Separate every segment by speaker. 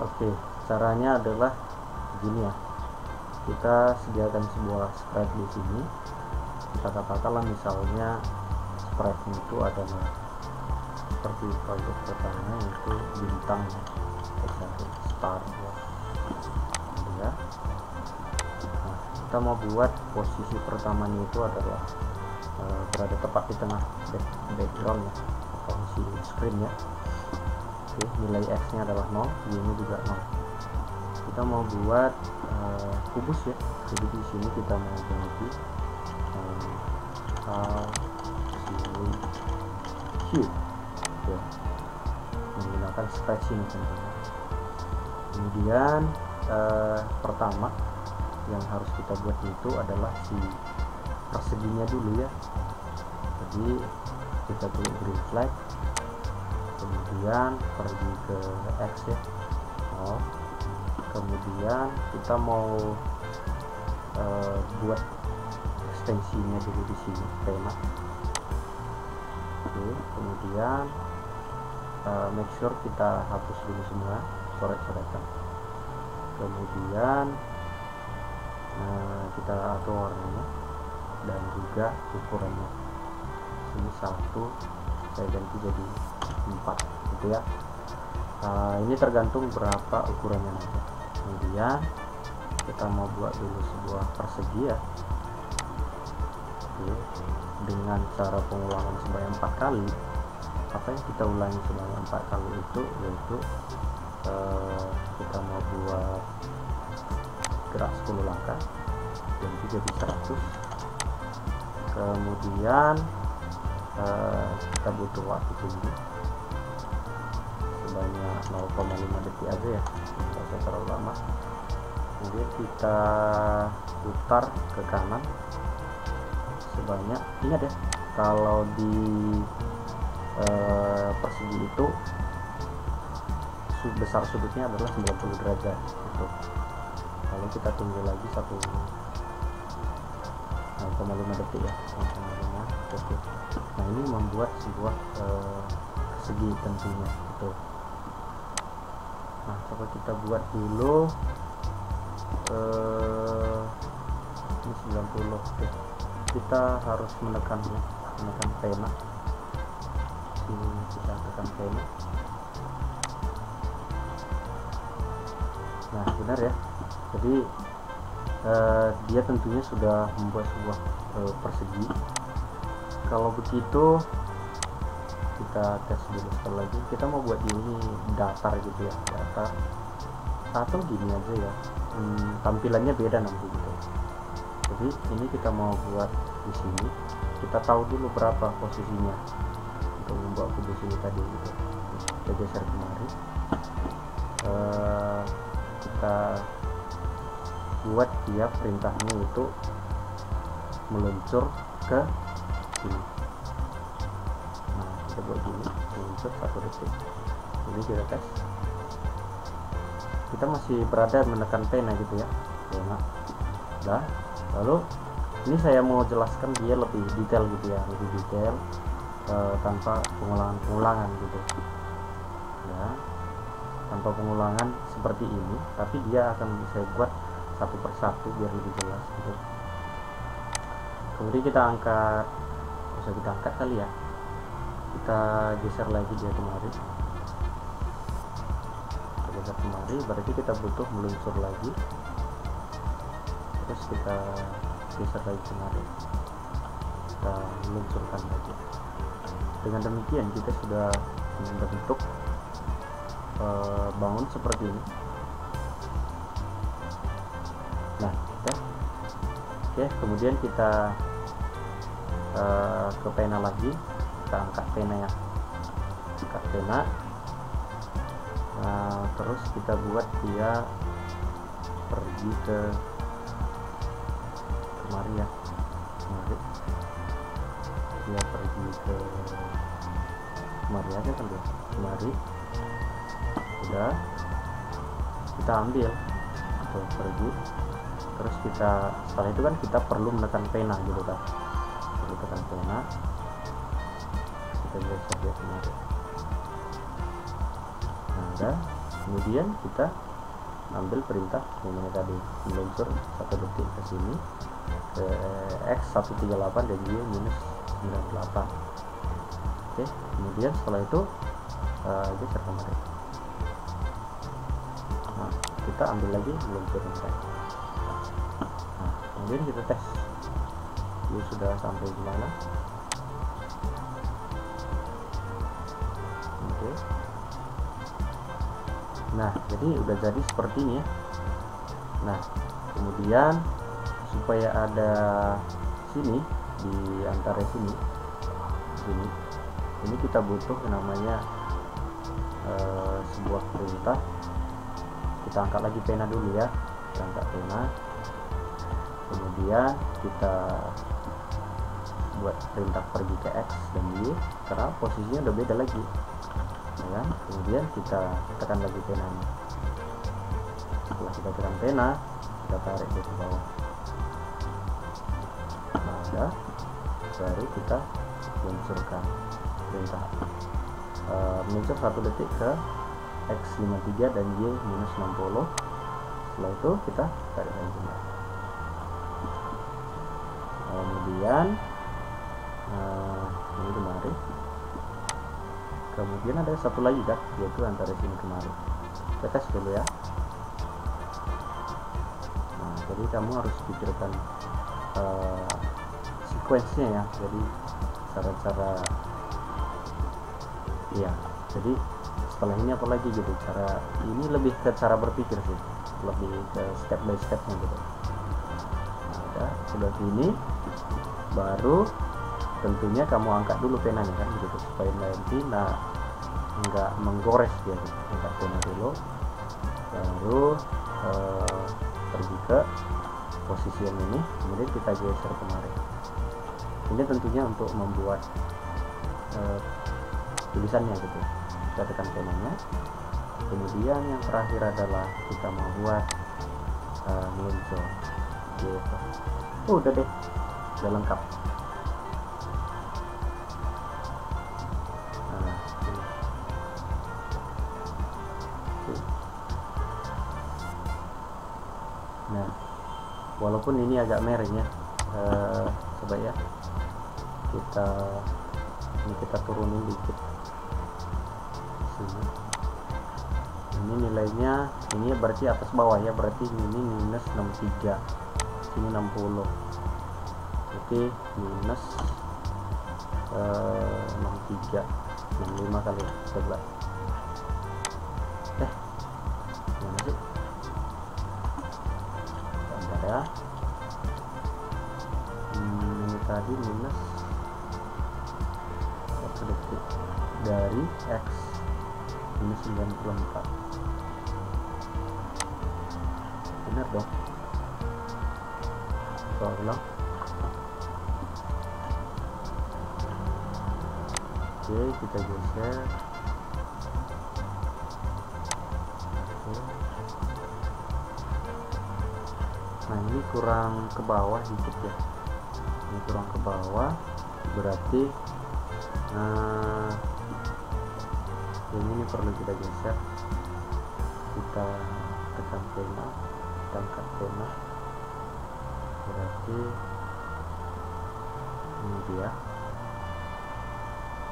Speaker 1: Oke, caranya adalah begini ya. Kita sediakan sebuah sprite di sini. Kita katakanlah misalnya sprite itu adalah seperti produk pertama, yaitu bintang, star ya. Nah, kita mau buat posisi pertamanya itu adalah berada tepat di tengah background ya, atau isi screen ya. Oke, nilai x nya adalah 0, y nya juga 0. Kita mau buat kubus ya, jadi di sini kita mau ganti cube ya, menggunakan sketch ini tentunya. Kemudian pertama yang harus kita buat itu adalah si perseginya dulu ya. Jadi kita klik green flag, kemudian pergi ke X ya, kemudian kita mau buat ekstensinya dulu di sini, pena. Oke, kemudian make sure kita hapus dulu semua coret-coretan. Kemudian kita atur warnanya dan juga ukurannya. Ini 1, saya ganti jadi 4 gitu ya. Ini tergantung berapa ukurannya nanti. Kemudian kita mau buat dulu sebuah persegi ya. Oke, dengan cara pengulangan sebanyak 4 kali. Apa yang kita ulangi sebanyak 4 kali itu yaitu kita mau buat gerak 10 langkah dan juga di 100. Kemudian kita butuh waktu tunggu sebanyak 0,5 detik aja ya, tidak usah terlalu lama. Kemudian kita putar ke kanan sebanyak, ingat ya, kalau di persegi itu besar sudutnya adalah 90 derajat gitu. Lalu kita tunggu lagi 0,5 detik ya, 0,5 detik. Nah, ini membuat sebuah persegi tentunya gitu. Nah, coba kita buat dulu ini 90. Oke, kita harus menekan pena. Sini kita tekan pena. Nah, benar ya. Jadi dia tentunya sudah membuat sebuah persegi. Kalau begitu kita tes dulu sekali lagi. Kita mau buat ini datar gitu ya, datar atau gini aja ya, tampilannya beda nanti gitu. Jadi ini kita mau buat di sini, kita tahu dulu berapa posisinya untuk membuat kubus ini tadi gitu. Kita geser kemari, kita buat dia perintahnya itu meluncur ke sini. Nah, kita buat gini, meluncur 1 detik. Jadi kita tes, kita masih berada menekan pena gitu ya, pena. Nah, lalu ini saya mau jelaskan dia lebih detail gitu ya, lebih detail tanpa pengulangan gitu ya, tanpa pengulangan seperti ini, tapi dia akan saya buat satu persatu biar lebih jelas gitu. Kemudian kita angkat, bisa kita angkat kali ya, kita geser lagi dia kemari, kita geser kemari, berarti kita butuh meluncur lagi, terus kita geser lagi kemari, kita meluncurkan lagi. Dengan demikian kita sudah membentuk bangun seperti ini. Nah, oke, kemudian kita ke pena lagi, kita angkat pena ya, angkat pena. Nah, terus kita buat dia pergi ke kemari ya, kemari, dia pergi ke kemari aja kan dia, kemari. Udah, kita ambil tuh, pergi. Terus kita, setelah itu kan kita perlu menekan pena gitu kan, kita tekan pena, kita geser dia kemari. Nah, udah, kemudian kita ambil perintah yang ini tadi, meluncur 1 detik ke sini ke X 138 dan Y minus 98. Oke, kemudian setelah itu geser kemarin. Nah, kita ambil lagi meluncur ini. Nah, kemudian kita tes Y sudah sampai di mana. Oke. Nah, jadi udah jadi seperti ini ya. Nah, kemudian supaya ada sini di antara sini ini kita butuh yang namanya sebuah perintah. Kita angkat lagi pena dulu ya, kita angkat pena, kemudian kita buat perintah pergi ke X dan Y karena posisinya udah beda lagi ya kan? Kemudian kita tekan lagi pena. Setelah kita tekan pena, kita tarik ke bawah. Nah, udah, baru kita luncurkan perintah meluncur 1 detik ke X53 dan Y minus 60. Setelah itu kita tarik lagi. Kemudian ini kemari. Kemudian ada satu lagi kan, yaitu antara sini kemari. Kita tes dulu ya. Nah, jadi kamu harus pikirkan sequence-nya ya. Jadi cara-cara ya. Jadi setelah ini apa lagi gitu, cara ini lebih ke cara berpikir sih, lebih ke step by stepnya gitu. Nah, udah sudah ini, baru tentunya kamu angkat dulu penanya kan gitu, supaya nanti nggak menggores dia gitu. Angkat pena dulu, baru pergi ke posisi yang ini, kemudian kita geser kemarin. Ini tentunya untuk membuat tulisannya gitu. Kita tekan penanya, kemudian yang terakhir adalah kita membuat meluncur gitu. Udah deh, udah lengkap. Nah, walaupun ini agak miring ya, coba ya kita turunin dikit sini. Ini nilainya, ini berarti atas bawah ya, berarti ini minus 63, sini 60. Oke, minus 63, 65 kali coba. Gimana sih? Bentar ya. Ini tadi minus 1 detik dari X minus 94. Benar dong? Coba ulang. Oke, kita geser. Nah, ini kurang ke bawah dikit ya. Ini kurang ke bawah, berarti yang ini perlu kita geser. Kita tekan pena, kita angkat pena, berarti ini dia.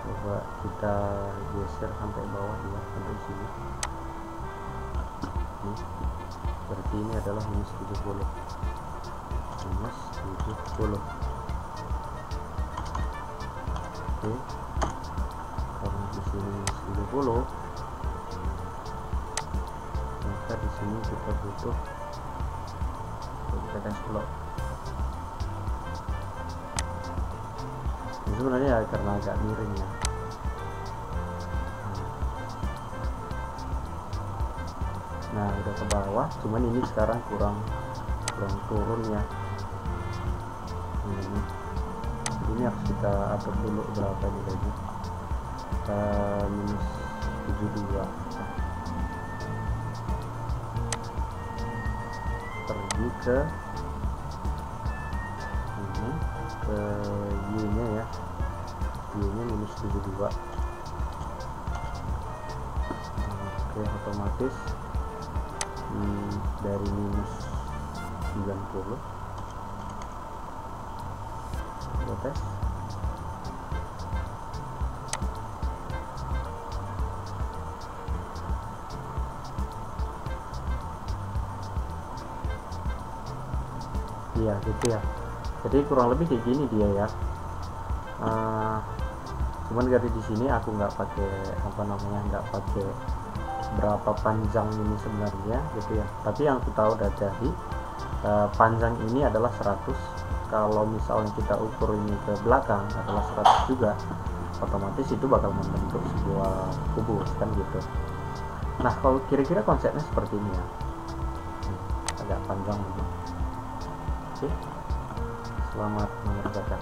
Speaker 1: Coba kita geser sampai bawah ya, sampai sini. Ini berarti ini adalah minus 70. Minus 70. Oke, karena di sini minus 70, maka di sini kita butuh cash flow. Ini sebenarnya karena agak miring ya. Nah, udah ke bawah, cuman ini sekarang kurang turun ya. Ini harus kita atur dulu berapa nilainya. Minus 72. Pergi ke ini, ke Y nya ya, Y nya minus 72. Oke, Oke, otomatis dari minus 90 kita tes. Iya gitu ya, jadi kurang lebih kayak gini dia ya. Cuman dari di sini aku nggak pakai nggak pakai berapa panjang ini sebenarnya gitu ya, tapi yang kita udah dari panjang ini adalah 100. Kalau misalnya kita ukur ini ke belakang adalah 100 juga, otomatis itu bakal membentuk sebuah kubus kan gitu. Nah kalau kira-kira konsepnya seperti ini ya, agak panjang gitu. Oke, selamat mengerjakan.